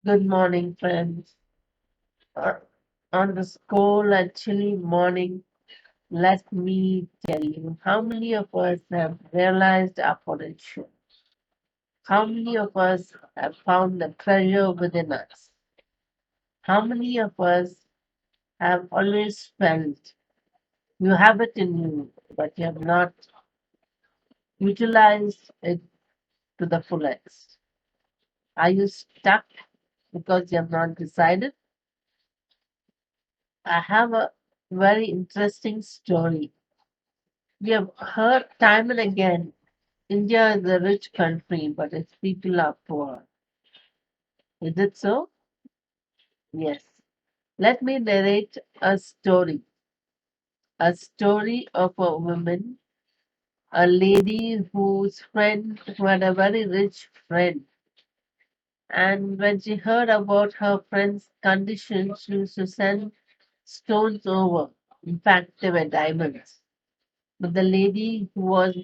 Good morning, friends. Uh, on this cold and chilly morning, let me tell you how many of us have realized our potential. How many of us have found the treasure within us? How many of us have always felt you have it in you, but you have not utilized it to the fullest? Are you stuck because you have not decided? I have a very interesting story. We have heard time and again India is a rich country, but its people are poor. Is it so? Yes. Let me narrate a story of a woman, a lady who had a very rich friend. And when she heard about her friend's condition, she used to send stones over. In fact, they were diamonds. But the lady who was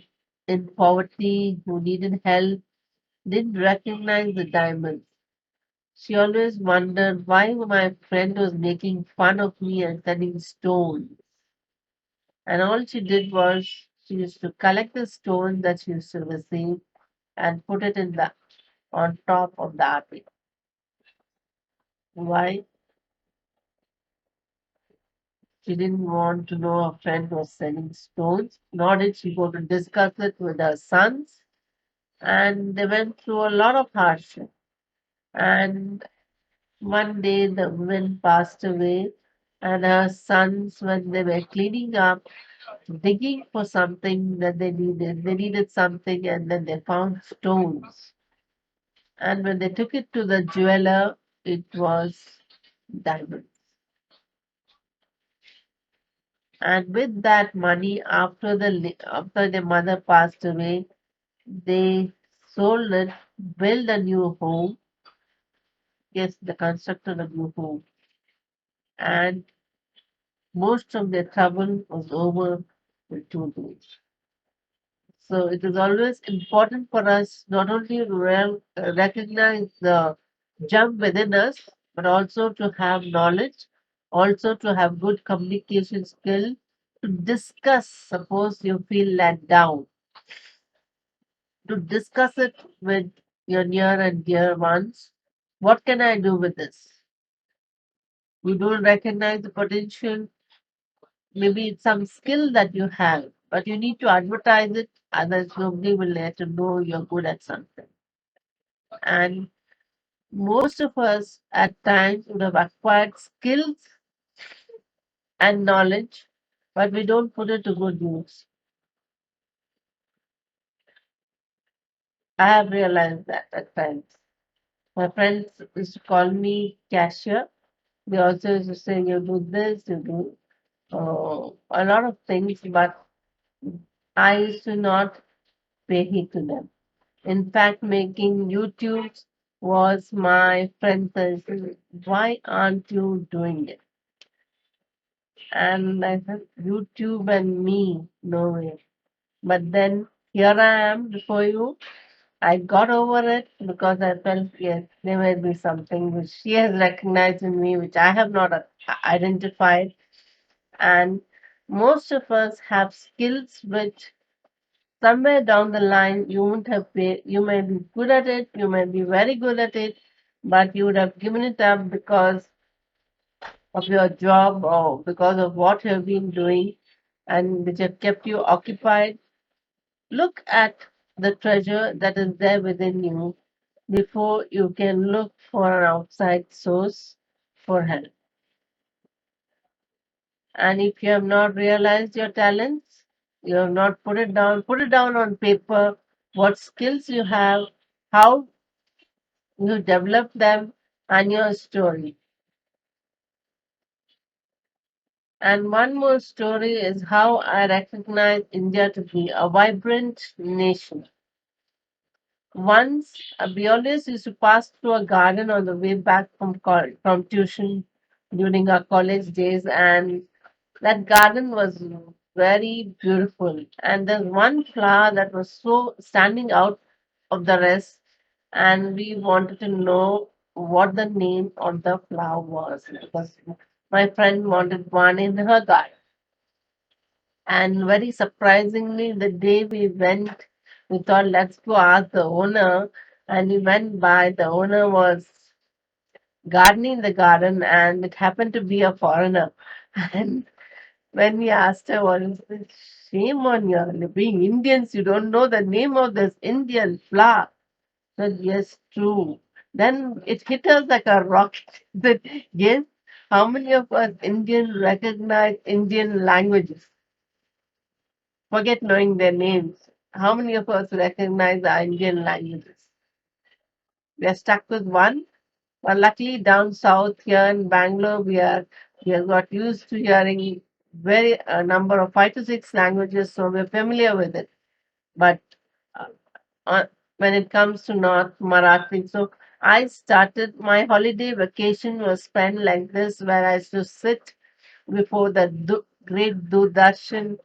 in poverty, who needed help, didn't recognize the diamonds. She always wondered why my friend was making fun of me and sending stones. And all she did was she used to collect the stone that she used to receive and put it in the on top of the apple. Why? She didn't want to know her friend was sending stones, nor did she go to discuss it with her sons. And they went through a lot of hardship. And one day the woman passed away, and her sons, when they were cleaning up, digging for something that they needed something, and then they found stones. And when they took it to the jeweler, it was diamonds. And with that money, after the mother passed away, they sold it, built a new home. Yes, they constructed a new home, and most of their trouble was over in 2 days. So it is always important for us not only to recognize the gem within us, but also to have knowledge, also to have good communication skill, to discuss, suppose you feel let down, to discuss it with your near and dear ones. What can I do with this? You don't recognize the potential. Maybe it's some skill that you have, but you need to advertise it, otherwise nobody will let you know you're good at something. And most of us at times would have acquired skills and knowledge, but we don't put it to good use. I have realized that at times. My friends used to call me cashier. They also used to say, you do this, you do a lot of things, but I used to not pay heed to them. In fact, making YouTube was my friend says, why aren't you doing it? And I said, YouTube and me, no way. But then here I am before you. I got over it because I felt, yes, there may be something which she has recognized in me, which I have not identified. And most of us have skills which somewhere down the line you won't have paid. You may be good at it, you may be very good at it, but you would have given it up because of your job or because of what you have been doing and which have kept you occupied. Look at the treasure that is there within you before you can look for an outside source for help. And if you have not realized your talents, you have not put it down on paper, what skills you have, how you develop them, and your story. And one more story is how I recognize India to be a vibrant nation. Once, we always used to pass through a garden on the way back from tuition during our college days, and that garden was very beautiful. And there's one flower that was so standing out of the rest, and we wanted to know. what the name of the flower was because my friend wanted one in her garden. And very surprisingly, the day we went, we thought, let's go ask the owner. And we went by, the owner was gardening the garden, and it happened to be a foreigner. And when we asked her, what is this? Shame on you. Being Indians, you don't know the name of this Indian flower. Said, yes, true. Then it hit us like a rocket. That, yes, how many of us Indian recognize Indian languages? Forget knowing their names. How many of us recognize the Indian languages? We are stuck with one. But luckily, down south here in Bangalore, we have got used to hearing very a number of 5 to 6 languages, so we're familiar with it. But uh, when it comes to North Marathi, so I started my holiday vacation was spent like this, where I used to sit before the great Doordarshan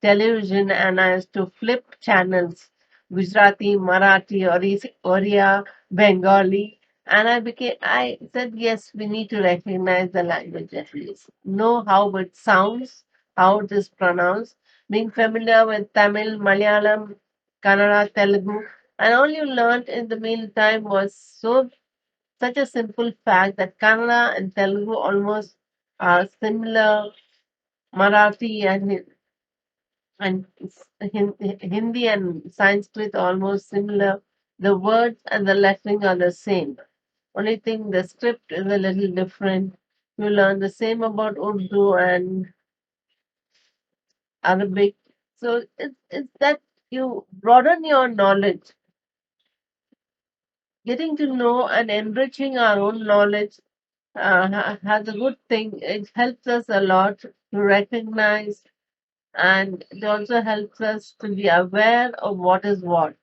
television and I used to flip channels Gujarati, Marathi, Oriya, Bengali. And I said, yes, we need to recognize the language at least, know how it sounds, how it is pronounced, being familiar with Tamil, Malayalam, Kannada, Telugu. And all you learned in the meantime was such a simple fact that Kannada and Telugu almost are similar. Marathi and Hindi and Sanskrit are almost similar. The words and the lettering are the same. Only thing the script is a little different. You learn the same about Urdu and Arabic. So it's that you broaden your knowledge, getting to know and enriching our own knowledge has a good thing. It helps us a lot to recognize and it also helps us to be aware of what is what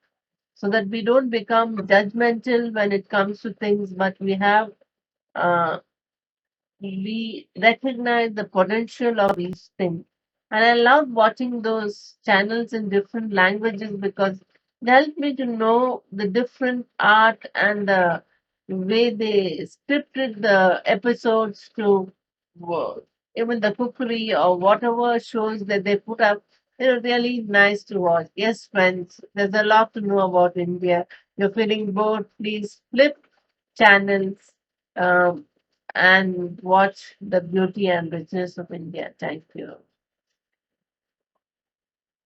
so that we don't become judgmental when it comes to things, but uh, we recognize the potential of each thing. And I love watching those channels in different languages because it helps me to know the different art and the way they scripted the episodes to even the cookery or whatever shows that they put up. They're really nice to watch. Yes, friends, there's a lot to know about India. You're feeling bored, please flip channels. Um, and watch the beauty and richness of India. Thank you.